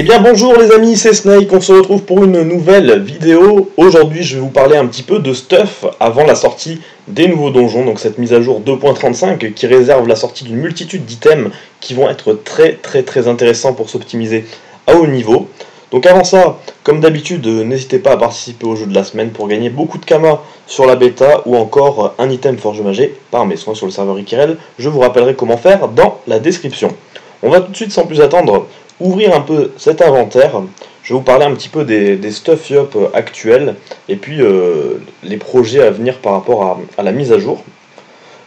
Eh bien bonjour les amis, c'est Snake, on se retrouve pour une nouvelle vidéo. Aujourd'hui je vais vous parler un petit peu de stuff avant la sortie des nouveaux donjons, donc cette mise à jour 2.35 qui réserve la sortie d'une multitude d'items qui vont être très intéressants pour s'optimiser à haut niveau. Donc avant ça, comme d'habitude, n'hésitez pas à participer au jeu de la semaine pour gagner beaucoup de Kama sur la bêta ou encore un item Forge Magé par mes soins sur le serveur Ikirel. Je vous rappellerai comment faire dans la description. On va tout de suite sans plus attendre ouvrir un peu cet inventaire. Je vais vous parler un petit peu des stuff yop actuels et puis les projets à venir par rapport à la mise à jour.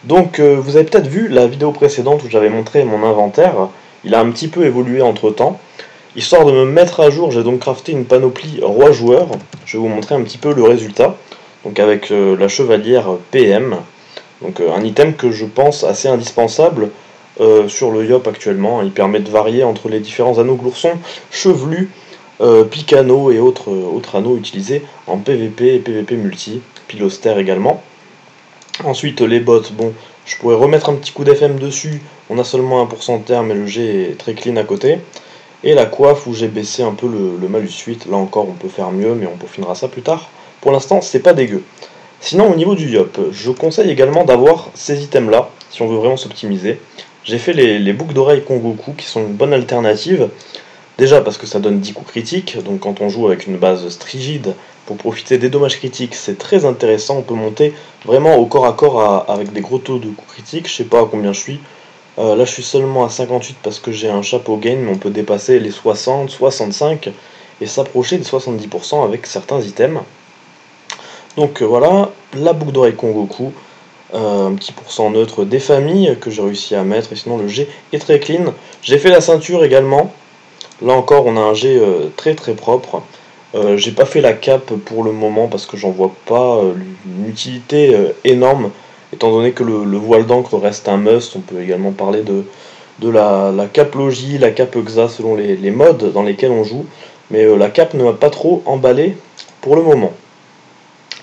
Donc vous avez peut-être vu la vidéo précédente où j'avais montré mon inventaire. Il a un petit peu évolué entre temps. Histoire de me mettre à jour, j'ai donc crafté une panoplie roi joueur. Je vais vous montrer un petit peu le résultat. Donc avec la chevalière PM. Donc un item que je pense assez indispensable sur le yop actuellement. Il permet de varier entre les différents anneaux gloursons, chevelus, picanos et autres anneaux utilisés en PVP et PVP multi, pilostère également. Ensuite les bottes, bon, je pourrais remettre un petit coup d'FM dessus, on a seulement 1% de terre mais le G est très clean à côté. Et la coiffe où j'ai baissé un peu le malus 8, là encore on peut faire mieux mais on peaufinera ça plus tard. Pour l'instant c'est pas dégueu. Sinon au niveau du yop, je conseille également d'avoir ces items là, si on veut vraiment s'optimiser. J'ai fait les boucles d'oreilles Kongoku qui sont une bonne alternative. Déjà parce que ça donne 10 coups critiques, donc quand on joue avec une base strigide, pour profiter des dommages critiques, c'est très intéressant. On peut monter vraiment au corps à corps avec des gros taux de coups critiques. Je sais pas à combien je suis. Là je suis seulement à 58 parce que j'ai un chapeau gain, mais on peut dépasser les 60, 65 et s'approcher des 70% avec certains items. Donc voilà, la boucle d'oreille Kongoku. Un petit pourcent neutre des familles que j'ai réussi à mettre, et sinon le G est très clean. J'ai fait la ceinture également, là encore on a un G très propre. J'ai pas fait la cape pour le moment parce que j'en vois pas une utilité énorme, étant donné que le voile d'encre reste un must. On peut également parler de la cape Logi, la cape Xa selon les modes dans lesquels on joue, mais la cape ne m'a pas trop emballé pour le moment.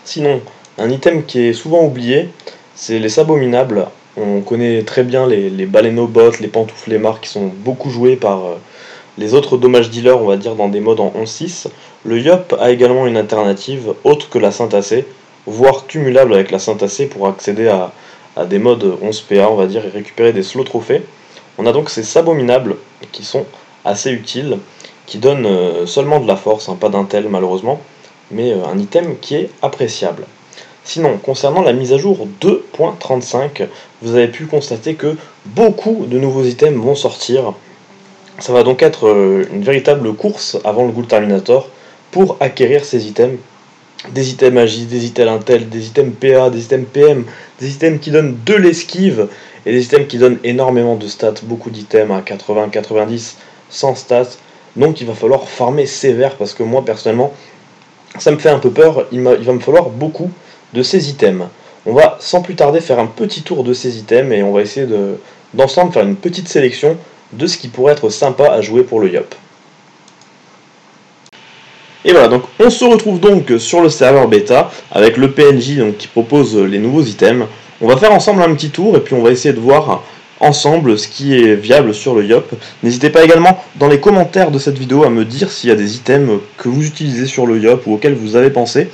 Sinon, un item qui est souvent oublié, c'est les sabots minables. On connaît très bien les baleineaux-bottes, les pantoufles-marques qui sont beaucoup joués par les autres dommages dealers, on va dire, dans des modes en 11-6. Le yop a également une alternative autre que la Saint-Assez, voire cumulable avec la Saint-Assez pour accéder à des modes 11 PA, on va dire, et récupérer des slow trophées. On a donc ces sabots minables qui sont assez utiles, qui donnent seulement de la force, hein, pas d'intel malheureusement, mais un item qui est appréciable. Sinon, concernant la mise à jour 2.35, vous avez pu constater que beaucoup de nouveaux items vont sortir. Ça va donc être une véritable course avant le Ghoul Terminator pour acquérir ces items. Des items Agi, des items Intel, des items PA, des items PM, des items qui donnent de l'esquive et des items qui donnent énormément de stats. Beaucoup d'items à 80, 90, 100 stats. Donc il va falloir farmer sévère parce que moi personnellement, ça me fait un peu peur. Il va me falloir beaucoup de ces items. On va sans plus tarder faire un petit tour de ces items et on va essayer d'ensemble faire une petite sélection de ce qui pourrait être sympa à jouer pour le yop. Et voilà, donc on se retrouve donc sur le serveur bêta avec le PNJ donc, qui propose les nouveaux items. On va faire ensemble un petit tour et puis on va essayer de voir ensemble ce qui est viable sur le yop. N'hésitez pas également dans les commentaires de cette vidéo à me dire s'il y a des items que vous utilisez sur le yop ou auxquels vous avez pensé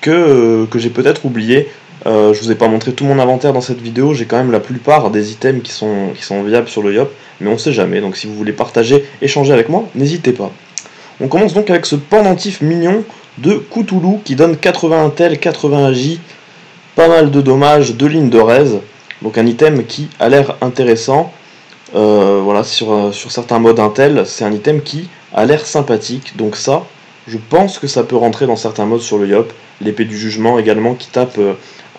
que j'ai peut-être oublié. Je vous ai pas montré tout mon inventaire dans cette vidéo, j'ai quand même la plupart des items qui sont viables sur le yop, mais on sait jamais, donc si vous voulez partager, échanger avec moi, n'hésitez pas. On commence donc avec ce pendentif mignon de Cthulhu qui donne 80 intel, 80 agi, pas mal de dommages, 2 lignes de raise, donc un item qui a l'air intéressant. Voilà, sur certains modes intel, c'est un item qui a l'air sympathique, donc ça, je pense que ça peut rentrer dans certains modes sur le yop. L'épée du jugement également qui tape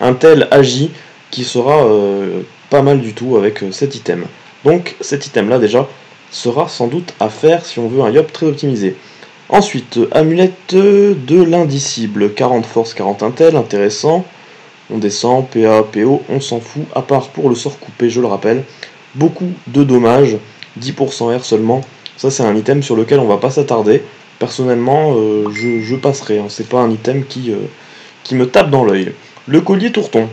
intel agi, qui sera pas mal du tout avec cet item. Donc cet item là déjà sera sans doute à faire si on veut un yop très optimisé. Ensuite, amulette de l'indicible, 40 force, 40 intel, intéressant. On descend, PA, PO, on s'en fout, à part pour le sort coupé, je le rappelle. Beaucoup de dommages, 10% R seulement. Ça c'est un item sur lequel on va pas s'attarder. Personnellement, je passerai, hein. C'est pas un item qui me tape dans l'œil. Le collier tourton.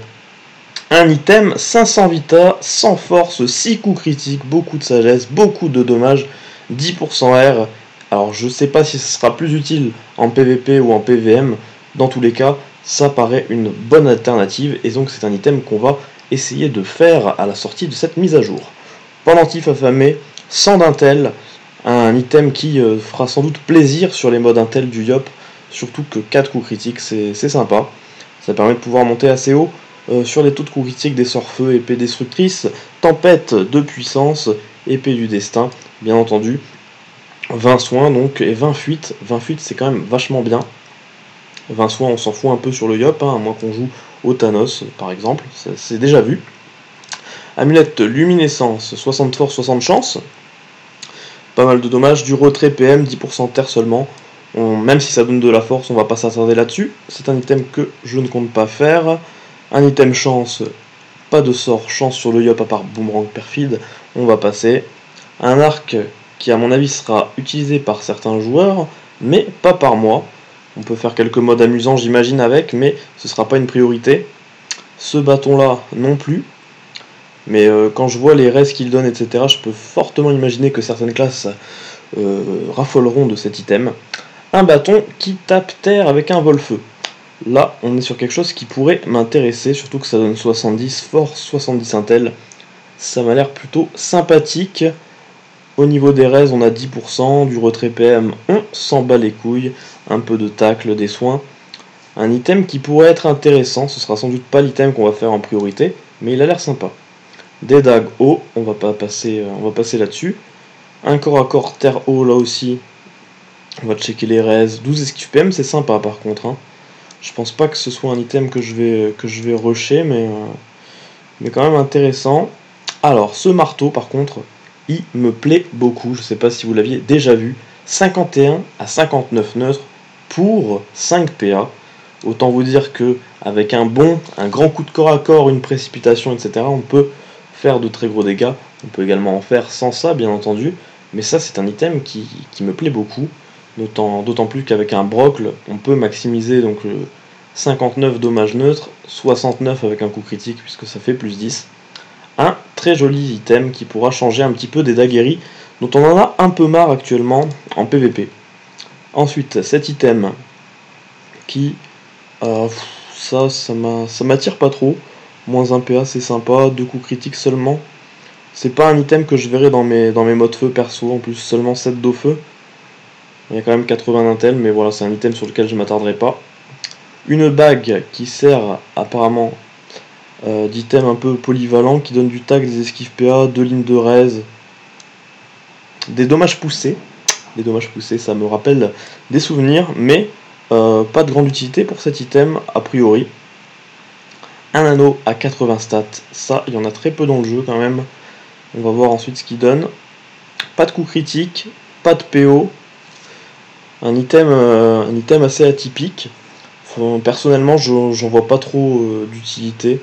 Un item 500 vita, 100 force, 6 coups critiques, beaucoup de sagesse, beaucoup de dommages, 10% R, Alors je sais pas si ce sera plus utile en PVP ou en PVM, dans tous les cas, ça paraît une bonne alternative, et donc c'est un item qu'on va essayer de faire à la sortie de cette mise à jour. Pendentif affamé, sans d'intel, un item qui fera sans doute plaisir sur les modes intel du Yop, surtout que 4 coups critiques c'est sympa. Ça permet de pouvoir monter assez haut sur les taux de coups critiques des sorts feu, épée destructrice, tempête de puissance, épée du destin, bien entendu. 20 soins donc, et 20 fuites. 20 fuites c'est quand même vachement bien. 20 soins on s'en fout un peu sur le Yop, hein, à moins qu'on joue au Thanos par exemple, c'est déjà vu. Amulette luminescence, 60 force, 60 chance. Pas mal de dommages, du retrait PM, 10% terre seulement. Même si ça donne de la force, on va pas s'attarder là-dessus. C'est un item que je ne compte pas faire. Un item chance, pas de sort chance sur le Yop à part boomerang perfide. On va passer. Un arc qui à mon avis sera utilisé par certains joueurs, mais pas par moi. On peut faire quelques modes amusants j'imagine avec, mais ce sera pas une priorité. Ce bâton là non plus. Mais quand je vois les res qu'il donne, etc., je peux fortement imaginer que certaines classes raffoleront de cet item. Un bâton qui tape terre avec un vol-feu. Là, on est sur quelque chose qui pourrait m'intéresser, surtout que ça donne 70 force, 70 intel. Ça m'a l'air plutôt sympathique. Au niveau des res, on a 10%, du retrait PM, on s'en bat les couilles, un peu de tacle, des soins. Un item qui pourrait être intéressant, ce sera sans doute pas l'item qu'on va faire en priorité, mais il a l'air sympa. Des dagues haut, on va passer là-dessus. Un corps à corps terre haut là aussi. On va checker les res. 12 esquive PM, c'est sympa par contre. Hein. Je pense pas que ce soit un item que je vais rusher, mais quand même intéressant. Alors, ce marteau par contre, il me plaît beaucoup. Je sais pas si vous l'aviez déjà vu. 51 à 59 neutres pour 5 PA. Autant vous dire que avec un grand coup de corps à corps, une précipitation, etc., on peut faire de très gros dégâts. On peut également en faire sans ça, bien entendu. Mais ça, c'est un item qui me plaît beaucoup. D'autant plus qu'avec un brocle, on peut maximiser donc 59 dommages neutres, 69 avec un coup critique, puisque ça fait plus 10. Un très joli item qui pourra changer un petit peu des daguerries, dont on en a un peu marre actuellement en PVP. Ensuite, cet item qui... ça m'attire pas trop. Moins 1 PA c'est sympa, 2 coups critiques seulement. C'est pas un item que je verrai dans mes modes feu perso, en plus seulement 7 d'eau feu. Il y a quand même 80 d'intel, mais voilà, c'est un item sur lequel je m'attarderai pas. Une bague qui sert apparemment d'item un peu polyvalent, qui donne du tag, des esquives PA, 2 lignes de raise, des dommages poussés. Des dommages poussés, ça me rappelle des souvenirs, mais pas de grande utilité pour cet item a priori. Un anneau à 80 stats, ça il y en a très peu dans le jeu quand même. On va voir ensuite ce qu'il donne. Pas de coup critique, pas de PO. Un item assez atypique. Enfin, personnellement, j'en vois pas trop d'utilité.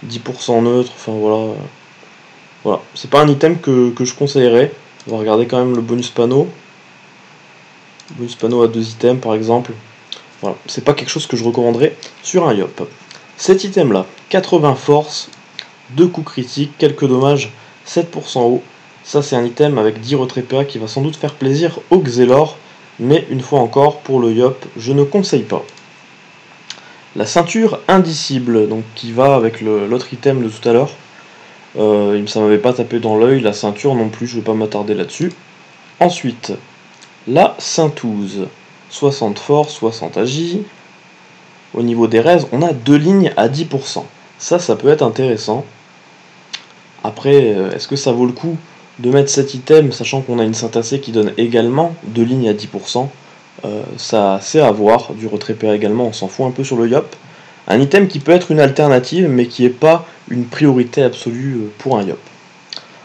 10% neutre, enfin voilà. Voilà, c'est pas un item que je conseillerais. On va regarder quand même le bonus panneau. Bonus panneau à 2 items par exemple. Voilà, c'est pas quelque chose que je recommanderais sur un Yop. Cet item là, 80 force, 2 coups critiques, quelques dommages, 7% haut. Ça c'est un item avec 10 retrait PA qui va sans doute faire plaisir au Xelor, mais une fois encore, pour le Yop, je ne conseille pas. La ceinture indicible, donc qui va avec l'autre item de tout à l'heure. Ça m'avait pas tapé dans l'œil, la ceinture non plus, je vais pas m'attarder là-dessus. Ensuite, la Saintouze, 60 force, 60 agi. Au niveau des res, on a 2 lignes à 10%. Ça peut être intéressant. Après, est-ce que ça vaut le coup de mettre cet item, sachant qu'on a une syntacée qui donne également 2 lignes à 10%. Ça c'est à voir, du retrait PA également, on s'en fout un peu sur le Yop. Un item qui peut être une alternative, mais qui n'est pas une priorité absolue pour un Yop.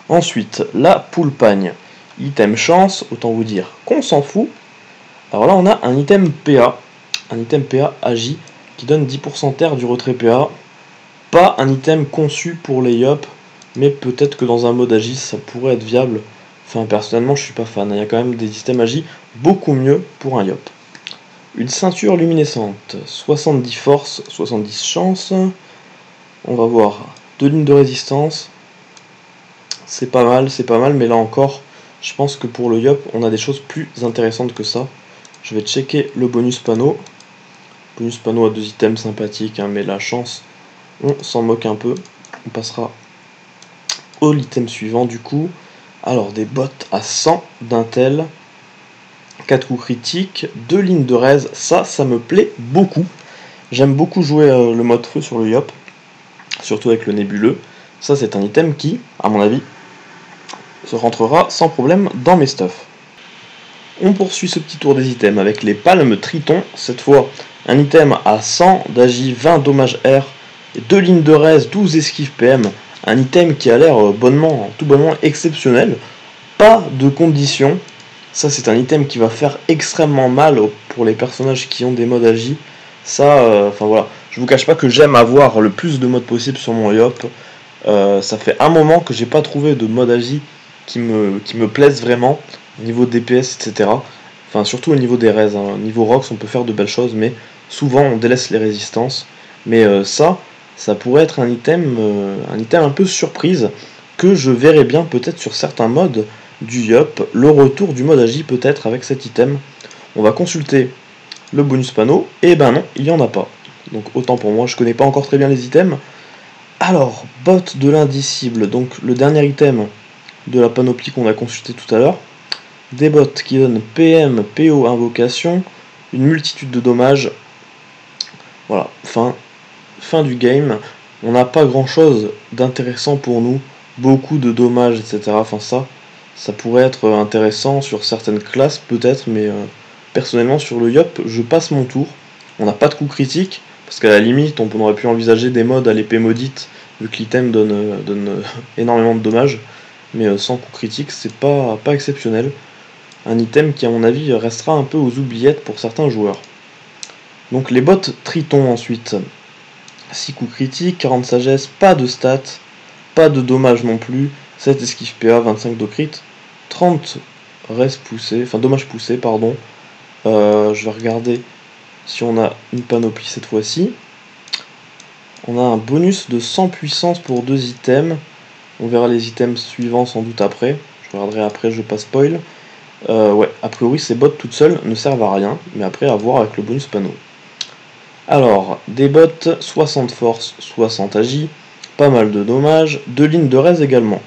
Ensuite, la poulpagne. Item chance, autant vous dire qu'on s'en fout. Alors là, on a un item PA agi, qui donne 10% terre du retrait PA. Pas un item conçu pour les Yop, mais peut-être que dans un mode agi, ça pourrait être viable. Enfin, personnellement, je suis pas fan. Il y a quand même des systèmes agi beaucoup mieux pour un Yop. Une ceinture luminescente, 70 force, 70 chance. On va voir 2 lignes de résistance. C'est pas mal, mais là encore, Je pense que pour le Yop, on a des choses plus intéressantes que ça. Je vais checker le bonus panneau. Bonus panneau à 2 items sympathiques, hein, mais la chance, on s'en moque un peu. On passera au item suivant du coup. Alors des bottes à 100 d'intel, 4 coups critiques, 2 lignes de raise, ça me plaît beaucoup. J'aime beaucoup jouer le mode feu sur le Yop, surtout avec le nébuleux. Ça c'est un item qui, à mon avis, se rentrera sans problème dans mes stuffs. On poursuit ce petit tour des items avec les palmes Triton, cette fois un item à 100 d'agi, 20 dommages R, et 2 lignes de raise, 12 esquives PM, un item qui a l'air tout bonnement exceptionnel, pas de conditions. Ça c'est un item qui va faire extrêmement mal pour les personnages qui ont des modes agi. Ça, enfin voilà, je vous cache pas que j'aime avoir le plus de modes possible sur mon Yop. Ça fait un moment que j'ai pas trouvé de mode agi qui me plaisent vraiment, au niveau DPS, etc. Enfin, surtout au niveau des raises. Hein. Au niveau Rox, on peut faire de belles choses, mais souvent on délaisse les résistances. Mais ça pourrait être un item un peu surprise, que je verrais bien peut-être sur certains modes du Yop, le retour du mode agi peut-être avec cet item. On va consulter le bonus panneau, et ben non, il n'y en a pas. Donc autant pour moi, je connais pas encore très bien les items. Alors, bot de l'indicible, donc le dernier item de la panoplie qu'on a consulté tout à l'heure. Des bots qui donnent PM, PO, invocation, une multitude de dommages. Voilà, fin du game. On n'a pas grand chose d'intéressant pour nous, beaucoup de dommages, etc. Enfin ça pourrait être intéressant sur certaines classes peut-être, mais personnellement sur le Yop, je passe mon tour. On n'a pas de coup critique, parce qu'à la limite, on aurait pu envisager des modes à l'épée maudite, vu que l'item donne énormément de dommages, mais sans coup critique, c'est pas exceptionnel. Un item qui, à mon avis, restera un peu aux oubliettes pour certains joueurs. Donc les bots Triton ensuite. 6 coups critiques, 40 sagesse, pas de stats, pas de dommages non plus, 7 esquive PA, 25 de crit, 30 res poussés, enfin dommages poussés, pardon. Je vais regarder si on a une panoplie cette fois-ci. On a un bonus de 100 puissance pour 2 items. On verra les items suivants sans doute après. Je regarderai après, je vais pas spoil. Ouais, a priori ces bots toutes seules ne servent à rien, mais après à voir avec le bonus panneau. Alors, des bots, 60 force, 60 agi, pas mal de dommages, 2 lignes de raise également.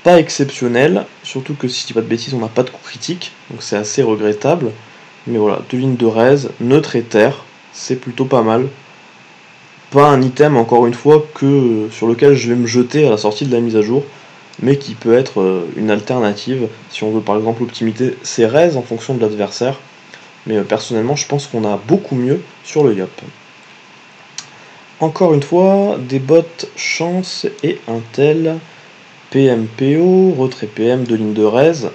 Pas exceptionnel, surtout que si je dis pas de bêtises, on n'a pas de coup critique, donc c'est assez regrettable. Mais voilà, 2 lignes de raise, neutre et terre, c'est plutôt pas mal. Pas un item, encore une fois, sur lequel je vais me jeter à la sortie de la mise à jour, mais qui peut être une alternative si on veut par exemple optimiser ses raises en fonction de l'adversaire. Mais personnellement, je pense qu'on a beaucoup mieux sur le Yop. Encore une fois, des bots chance et intel, PMPO, retrait PM, 2 lignes de raise.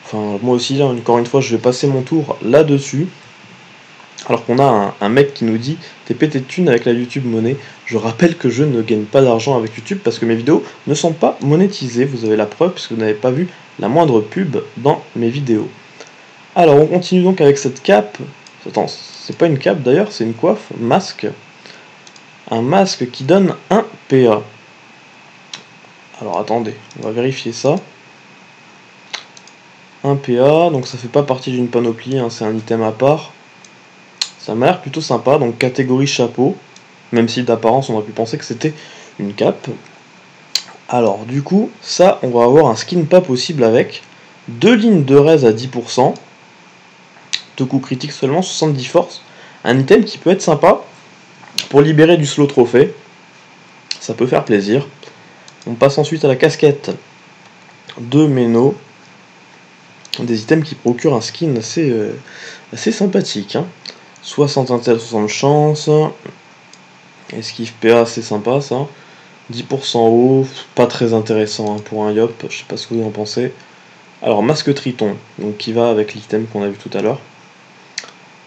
Enfin, moi aussi, là, encore une fois, je vais passer mon tour là-dessus. Alors qu'on a un mec qui nous dit « T'es pété de thunes avec la YouTube Money ». Je rappelle que je ne gagne pas d'argent avec YouTube parce que mes vidéos ne sont pas monétisées. Vous avez la preuve puisque vous n'avez pas vu la moindre pub dans mes vidéos. Alors on continue donc avec cette cape. Attends, c'est pas une cape d'ailleurs, c'est une coiffe, masque. Un masque qui donne un PA. Alors attendez, on va vérifier ça. Un PA, donc ça fait pas partie d'une panoplie, hein, c'est un item à part. Ça m'a l'air plutôt sympa, donc catégorie chapeau. Même si d'apparence on aurait pu penser que c'était une cape. Alors du coup, ça on va avoir un skin pas possible avec. 2 lignes de raise à 10%. 2 coups critiques seulement, 70 force. Un item qui peut être sympa pour libérer du slow trophée. Ça peut faire plaisir. On passe ensuite à la casquette de Meno. Des items qui procurent un skin assez sympathique. Hein. 60 intel, 60 chance. Esquive PA, c'est sympa ça. 10% haut, pas très intéressant hein, pour un Yop. Je sais pas ce que vous en pensez. Alors, masque Triton, donc qui va avec l'item qu'on a vu tout à l'heure.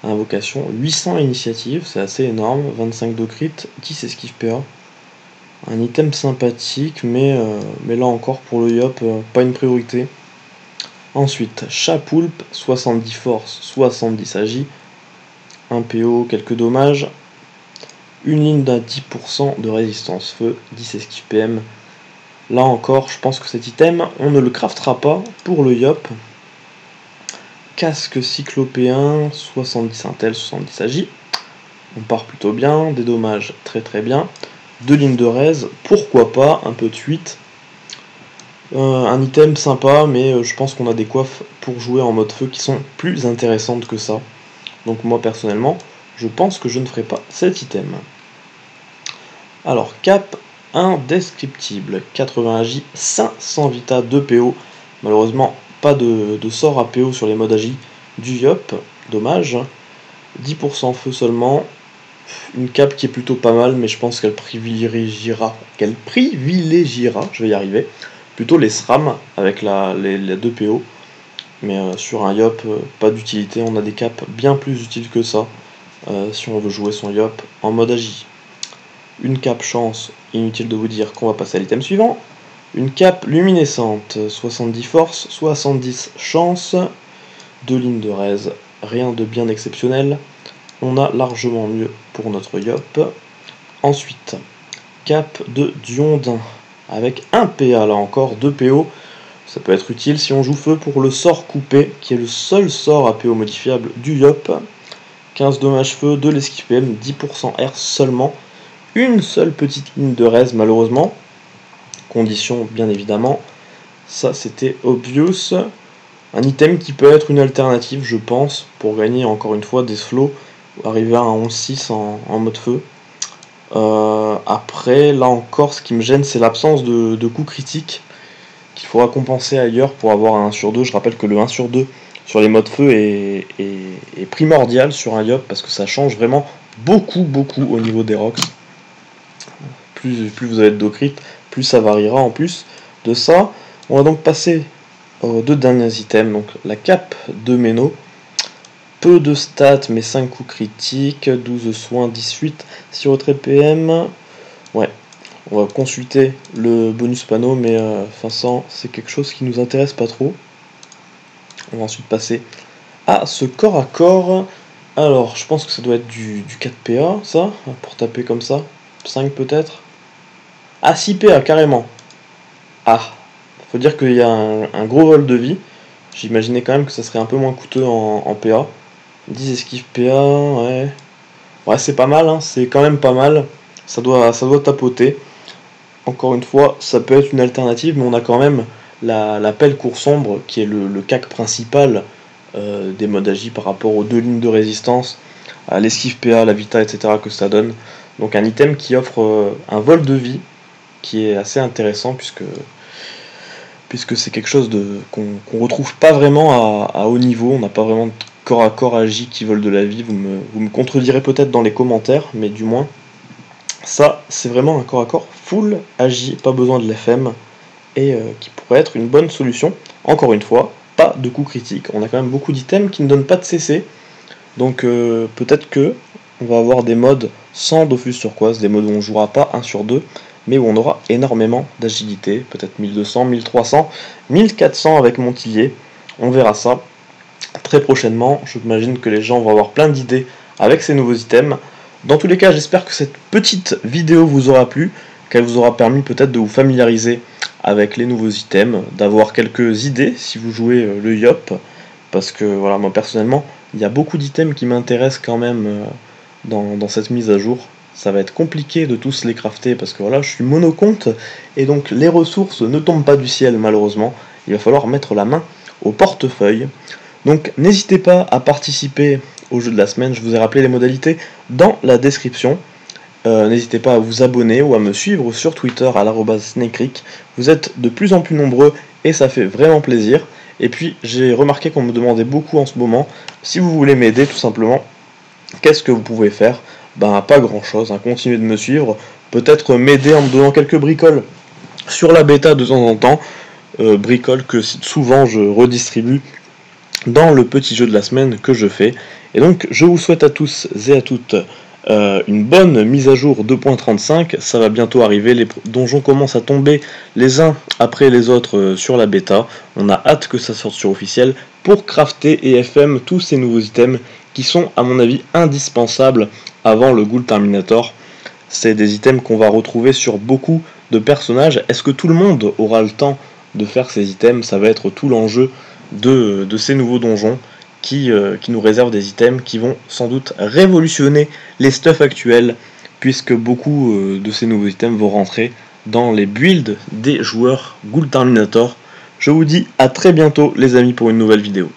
Invocation, 800 initiatives, c'est assez énorme, 25 de crit, 10 esquive PA. Un item sympathique, mais là encore pour le Yop, pas une priorité. Ensuite, Chapoulpe, 70 force, 70 agi, 1 PO, quelques dommages, une ligne d'à 10% de résistance feu, 10 esquive PM, Là encore, je pense que cet item, on ne le craftera pas pour le Yop. Casque cyclopéen, 70 intel, 70 agi. On part plutôt bien, des dommages très très bien. 2 lignes de raise, pourquoi pas, un peu de 8. Un item sympa, mais je pense qu'on a des coiffes pour jouer en mode feu qui sont plus intéressantes que ça. Donc moi personnellement, je pense que je ne ferai pas cet item. Alors, cap indescriptible, 80 agi, 500 vita, 2 PO. Malheureusement, pas de sort à PO sur les modes agi du Yop, dommage. 10% feu seulement. Une cape qui est plutôt pas mal, mais je pense qu'elle privilégiera, je vais y arriver, plutôt les SRAM avec les 2 PO. Mais sur un Yop, pas d'utilité, on a des capes bien plus utiles que ça, si on veut jouer son Yop en mode agi. Une cape chance, inutile de vous dire qu'on va passer à l'item suivant. Une cape luminescente, 70 force, 70 chance, 2 lignes de raise, rien de bien exceptionnel. On a largement mieux pour notre Yop. Ensuite, cape de Diondin, avec un PA là encore, 2 PO. Ça peut être utile si on joue feu pour le sort coupé, qui est le seul sort à PO modifiable du Yop. 15 dommages feu, de l'esquive PM, 10% R seulement. Une seule petite ligne de raise malheureusement. Condition bien évidemment. Ça c'était obvious. Un item qui peut être une alternative je pense, pour gagner encore une fois des slows, arriver à un 11-6 en mode feu. Après, là encore, ce qui me gêne, c'est l'absence de coups critiques qu'il faudra compenser ailleurs pour avoir un 1 sur 2. Je rappelle que le 1 sur 2 sur les modes feu est primordial sur un Yop parce que ça change vraiment beaucoup au niveau des rocks. Plus vous avez de do crit, plus ça variera en plus de ça. On va donc passer aux 2 derniers items, donc la cape de Meno. Peu de stats, mais 5 coups critiques, 12 soins, 18, 6 retraits PM. Ouais, on va consulter le bonus panneau, mais Vincent, c'est quelque chose qui nous intéresse pas trop. On va ensuite passer à ce corps à corps. Alors, je pense que ça doit être du 4 PA, ça, pour taper comme ça. 5 peut-être. Ah, 6 PA, carrément. Ah, faut dire qu'il y a un gros vol de vie. J'imaginais quand même que ça serait un peu moins coûteux en PA. 10 esquives PA, ouais. Ouais, c'est pas mal, hein, c'est quand même pas mal. Ça doit tapoter. Encore une fois, ça peut être une alternative, mais on a quand même la pelle cour sombre, qui est le cac principal des modes agi par rapport aux 2 lignes de résistance, à l'esquive PA, la vita, etc. que ça donne. Donc un item qui offre un vol de vie, qui est assez intéressant, puisque c'est quelque chose qu'on retrouve pas vraiment à haut niveau. On n'a pas vraiment de corps à corps agi qui vole de la vie. Vous me contredirez peut-être dans les commentaires, mais du moins, ça c'est vraiment un corps à corps full agi, pas besoin de l'FM, et qui pourrait être une bonne solution. Encore une fois, pas de coups critiques. On a quand même beaucoup d'items qui ne donnent pas de CC, donc peut-être que on va avoir des modes sans Dofus turquoise, des modes où on jouera pas 1 sur 2, mais où on aura énormément d'agilité, peut-être 1200, 1300, 1400 avec Montillier. On verra ça très prochainement. J'imagine que les gens vont avoir plein d'idées avec ces nouveaux items. Dans tous les cas, j'espère que cette petite vidéo vous aura plu, qu'elle vous aura permis peut-être de vous familiariser avec les nouveaux items, d'avoir quelques idées si vous jouez le Yop, parce que voilà, moi personnellement, il y a beaucoup d'items qui m'intéressent quand même dans cette mise à jour. Ça va être compliqué de tous les crafter parce que voilà, je suis monocompte et donc les ressources ne tombent pas du ciel malheureusement. Il va falloir mettre la main au portefeuille. Donc n'hésitez pas à participer au jeu de la semaine, je vous ai rappelé les modalités dans la description. N'hésitez pas à vous abonner ou à me suivre sur Twitter à @snakerick. Vous êtes de plus en plus nombreux et ça fait vraiment plaisir. Et puis j'ai remarqué qu'on me demandait beaucoup en ce moment, si vous voulez m'aider tout simplement, qu'est-ce que vous pouvez faire? Ben pas grand chose, hein. Continuez de me suivre, peut-être m'aider en me donnant quelques bricoles sur la bêta de temps en temps, bricoles que souvent je redistribue dans le petit jeu de la semaine que je fais. Et donc je vous souhaite à tous et à toutes une bonne mise à jour 2.35, ça va bientôt arriver, les donjons commencent à tomber les uns après les autres sur la bêta, on a hâte que ça sorte sur officiel pour crafter et FM tous ces nouveaux items qui sont à mon avis indispensables avant le Ghoul Terminator. C'est des items qu'on va retrouver sur beaucoup de personnages. Est-ce que tout le monde aura le temps de faire ces items? Ça va être tout l'enjeu de ces nouveaux donjons qui nous réservent des items qui vont sans doute révolutionner les stuffs actuels, puisque beaucoup de ces nouveaux items vont rentrer dans les builds des joueurs Ghoul Terminator. Je vous dis à très bientôt les amis pour une nouvelle vidéo.